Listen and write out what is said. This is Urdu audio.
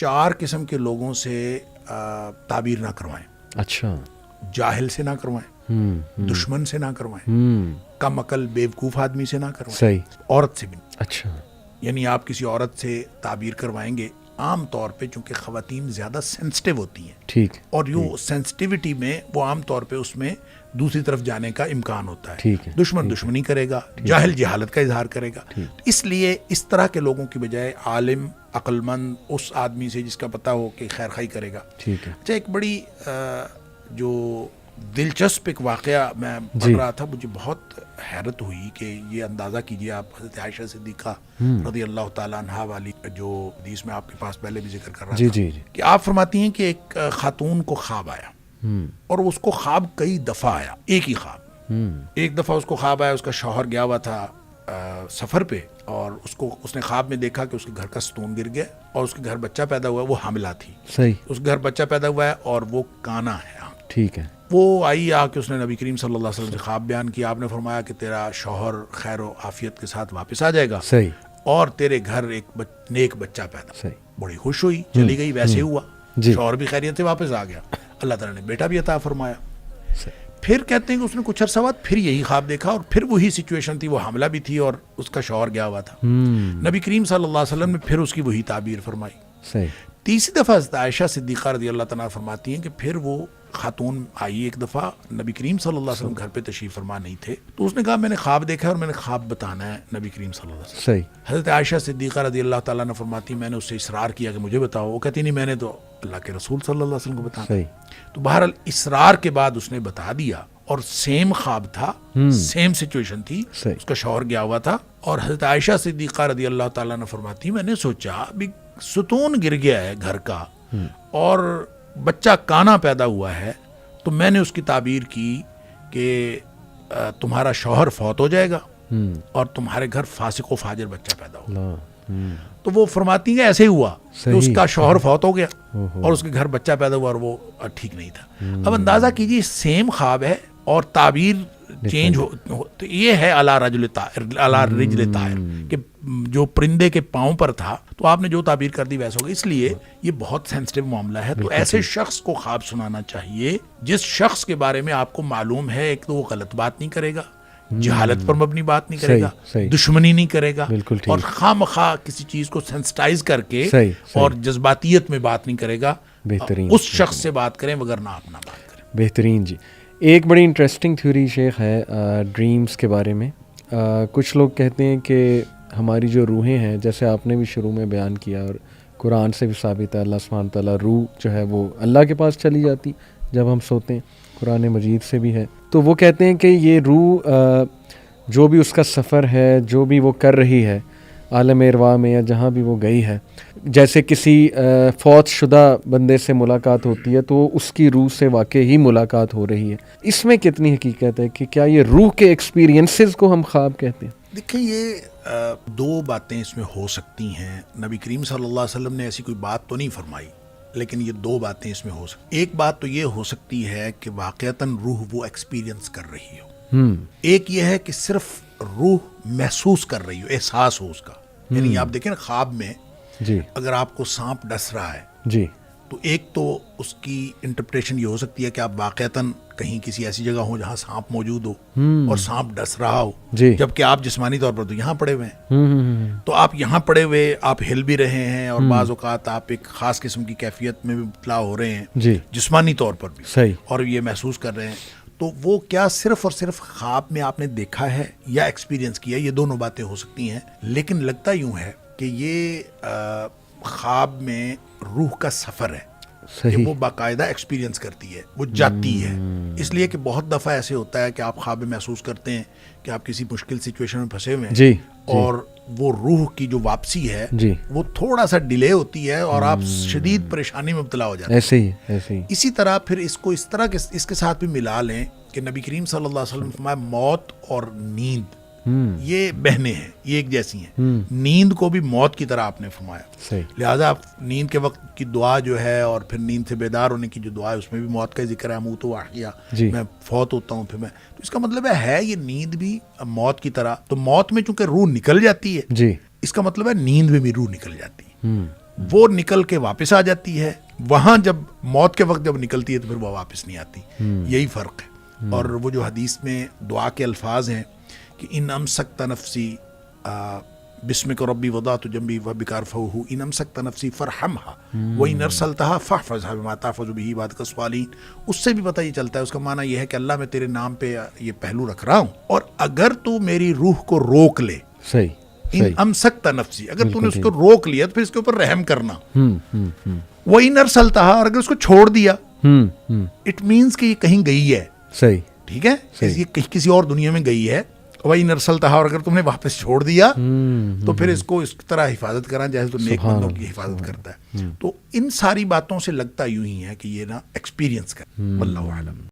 4 قسم کے لوگوں سے تعبیر نہ کروائیں. اچھا. جاہل سے نہ کروائیں, دشمن سے نہ کروائیں, کم عقل بیوقوف آدمی سے نہ کروائیں, صحیح. عورت سے بھی نہیں. اچھا. یعنی آپ کسی عورت سے تعبیر کروائیں گے, عام طور پہ چونکہ خواتین زیادہ سینسٹیو ہوتی ہیں, ٹھیک, اور یہ سینسٹیوٹی میں وہ عام طور پہ اس میں دوسری طرف جانے کا امکان ہوتا ہے. ٹھیک ہے. دشمن دشمنی کرے گا, جاہل جہالت کا اظہار کرے گا. اس لیے اس طرح کے لوگوں کی بجائے عالم عقل مند اس آدمی سے جس کا پتہ ہو کہ خیر خائی کرے گا. ٹھیک ہے. اچھا, ایک بڑی جو دلچسپ ایک واقعہ میں پڑھ رہا تھا, مجھے بہت حیرت ہوئی کہ یہ اندازہ کیجئے آپ, حضرت عائشہ صدیقہ رضی اللہ تعالیٰ عنہا والی جو حدیث میں آپ کے پاس پہلے بھی ذکر کر رہا تھا, کہ آپ فرماتی ہیں کہ ایک خاتون کو خواب آیا, اور اس کو خواب کئی دفعہ آیا, ایک ہی خواب. ایک دفعہ اس کو خواب آیا, اس کا شوہر گیا ہوا تھا سفر پہ, اور اس نے خواب میں دیکھا کہ اس کے گھر کا ستون گر گیا, اور اس کے گھر بچہ پیدا ہوا, وہ حاملہ تھی. صحیح. اس کے گھر بچہ پیدا ہوا ہے اور وہ کانا ہے. ٹھیک ہے. وہ آئی آ کے اس نے نبی کریم صلی اللہ علیہ وسلم سے خواب بیان کیا. آپ نے فرمایا کہ تیرا شوہر خیر و عافیت کے ساتھ واپس آ جائے گا, صحیح, اور تیرے گھر ایک نیک بچہ پیدا. صحیح. بڑی خوش ہوئی, چلی گئی. ویسے ہوا, شوہر بھی خیریت سے واپس آ گیا, اللہ تعالیٰ نے بیٹا بھی عطا فرمایا. پھر کہتے ہیں کہ اس نے کچھ عرصہ بعد پھر یہی خواب دیکھا, اور پھر وہی سچویشن تھی, وہ حاملہ بھی تھی اور اس کا شوہر گیا ہوا تھا. نبی کریم صلی اللہ علیہ وسلم نے پھر اس کی وہی تعبیر فرمائی. صحیح. تیسری دفعہ حضرت عائشہ صدیقہ رضی اللہ تعالیٰ فرماتی ہیں کہ پھر وہ خاتون آئی ایک دفعہ, نبی کریم صلی اللہ علیہ وسلم گھر پہ تشریف فرما نہیں تھے, تو اس نے کہا میں نے خواب دیکھا ہے اور میں نے خواب بتانا ہے نبی کریم صلی اللہ علیہ وسلم. صحیح. حضرت عائشہ صدیقہ رضی اللہ تعالیٰ نے فرماتی میں نے اس سے اصرار کیا کہ مجھے بتاؤ. وہ کہتی نہیں, میں نے تو اللہ کے رسول صلی اللہ علیہ وسلم کو بتانا. صحیح. تو بہرحال اصرار کے بعد اس نے بتا دیا, اور سیم خواب تھا, سیم سچویشن تھی, اس کا شوہر گیا ہوا تھا. اور حضرت عائشہ صدیقہ رضی اللہ تعالیٰ نے فرماتی میں نے سوچا ابھی ستون گر گیا ہے گھر کا, اور بچہ کانا پیدا ہوا ہے, تو میں نے اس کی تعبیر کی کہ تمہارا شوہر فوت ہو جائے گا اور تمہارے گھر فاسق و فاجر بچہ پیدا ہوگا. تو وہ فرماتی ہیں ایسے ہی ہوا کہ اس کا شوہر فوت ہو گیا اور اس کے گھر بچہ پیدا ہوا, اور وہ ٹھیک نہیں تھا. اب اندازہ کیجیے, سیم خواب ہے اور تعبیر چینج ہو. تو یہ ہے علی رجل طائر, کہ جو پرندے کے پاؤں پر تھا تو آپ نے جو تعبیر کر دی ویسا ہوگا. اس لیے یہ بہت سینسٹیو معاملہ ہے. تو ایسے شخص کو خواب سنانا چاہیے جس شخص کے بارے میں آپ کو معلوم ہے ایک تو وہ غلط بات نہیں کرے گا, جہالت پر مبنی بات نہیں کرے گا, دشمنی نہیں کرے گا, اور خواہ مخواہ کسی چیز کو سینسٹائز کر کے اور جذباتیت میں بات نہیں کرے گا. بہترین. اس شخص سے بات کریں وگرنہ آپ نہ بات کریں. بہترین. جی, ایک بڑی انٹرسٹنگ تھیوری شیخ ہے ڈریمز کے بارے میں. کچھ لوگ کہتے ہیں کہ ہماری جو روحیں ہیں, جیسے آپ نے بھی شروع میں بیان کیا اور قرآن سے بھی ثابت ہے, اللہ سبحانہ تعالیٰ روح جو ہے وہ اللہ کے پاس چلی جاتی جب ہم سوتے ہیں, قرآن مجید سے بھی ہے. تو وہ کہتے ہیں کہ یہ روح جو بھی اس کا سفر ہے, جو بھی وہ کر رہی ہے عالم ارواح میں یا جہاں بھی وہ گئی ہے, جیسے کسی فوت شدہ بندے سے ملاقات ہوتی ہے تو اس کی روح سے واقعی ہی ملاقات ہو رہی ہے. اس میں کتنی حقیقت ہے کہ کیا یہ روح کے ایکسپیرینسز کو ہم خواب کہتے ہیں؟ دیکھیں, یہ دو باتیں اس میں ہو سکتی ہیں. نبی کریم صلی اللہ علیہ وسلم نے ایسی کوئی بات تو نہیں فرمائی, لیکن یہ دو باتیں اس میں ہو سکتی. ایک بات تو یہ ہو سکتی ہے کہ واقعتاً روح وہ ایکسپیرینس کر رہی ہو. ایک یہ ہے کہ صرف روح محسوس کر رہی ہو, احساس ہو اس کا. یعنی آپ دیکھیں نا, خواب میں اگر آپ کو سانپ ڈس رہا ہے تو ایک تو اس کی انٹرپریشن یہ ہو سکتی ہے کہ آپ واقعتاً کہیں کسی ایسی جگہ ہو جہاں سانپ موجود ہو اور سانپ ڈس رہا ہو, جبکہ آپ جسمانی طور پر تو یہاں پڑے ہوئے ہیں. تو آپ یہاں پڑے ہوئے, آپ ہل بھی رہے ہیں, اور بعض اوقات آپ ایک خاص قسم کی کیفیت میں بھی مبتلا ہو رہے ہیں جسمانی طور پر بھی, اور یہ محسوس کر رہے ہیں. تو وہ کیا صرف اور صرف خواب میں آپ نے دیکھا ہے یا ایکسپیرینس کیا, یہ دونوں باتیں ہو سکتی ہیں. لیکن لگتا یوں ہے کہ یہ خواب میں روح کا سفر ہے کہ وہ باقاعدہ ایکسپیرینس کرتی ہے, وہ جاتی ہے. اس لیے کہ بہت دفعہ ایسے ہوتا ہے کہ آپ خواب میں محسوس کرتے ہیں کہ آپ کسی مشکل سچویشن میں پھنسے ہوئے ہیں, اور وہ روح کی جو واپسی ہے وہ تھوڑا سا ڈیلے ہوتی ہے اور آپ شدید پریشانی میں مبتلا ہو جاتے ہیں. ایسے ہی اسی طرح پھر اس کو اس طرح اس کے ساتھ بھی ملا لیں کہ نبی کریم صلی اللہ علیہ وسلم نے فرمایا موت اور نیند یہ بہنیں ہیں, یہ ایک جیسی ہیں. نیند کو بھی موت کی طرح آپ نے فرمایا, لہٰذا آپ نیند کے وقت کی دعا جو ہے اور پھر نیند سے بیدار ہونے کی جو دعا ہے اس میں بھی موت کا ذکر ہے. اموت و احیا, میں فوت ہوتا ہوں پھر میں. تو اس کا مطلب ہے یہ نیند بھی موت کی طرح. تو موت میں چونکہ روح نکل جاتی ہے, اس کا مطلب ہے نیند میں بھی روح نکل جاتی ہے. وہ نکل کے واپس آ جاتی ہے. وہاں جب موت کے وقت جب نکلتی ہے تو پھر وہ واپس نہیں آتی. یہی فرق ہے. اور وہ جو حدیث میں دعا کے الفاظ ہیں کہ ان امسکت نفسی بسمک ربی وضعت جنبی وبک ارفعہ ان امسکت نفسی فرحمها وان ارسلتها فاحفظها بما تحفظ به عبادك الصالحین. اس سے بھی پتہ یہ چلتا ہے, اس کا معنی یہ ہے کہ اللہ میں تیرے نام پہ یہ پہلو رکھ رہا ہوں, اور اگر تو میری روح کو روک لے, صحیح ان امسکت نفسی, اگر تو نے اس کو روک لیا تو پھر اس کے اوپر رحم کرنا. وان ارسلتها, اور اگر اس کو چھوڑ دیا, اٹ مینس کہ یہ کہیں گئی ہے. صحیح. ٹھیک ہے, یہ کسی اور دنیا میں گئی ہے. وہی نرسلتہا, اور اگر تم نے واپس چھوڑ دیا تو پھر اس کو اس طرح حفاظت کرنا جیسے تو نیک بندوں کی حفاظت کرتا ہے. تو ان ساری باتوں سے لگتا یوں ہی ہے کہ یہ نا ایکسپیرینس کر. واللہ اعلم.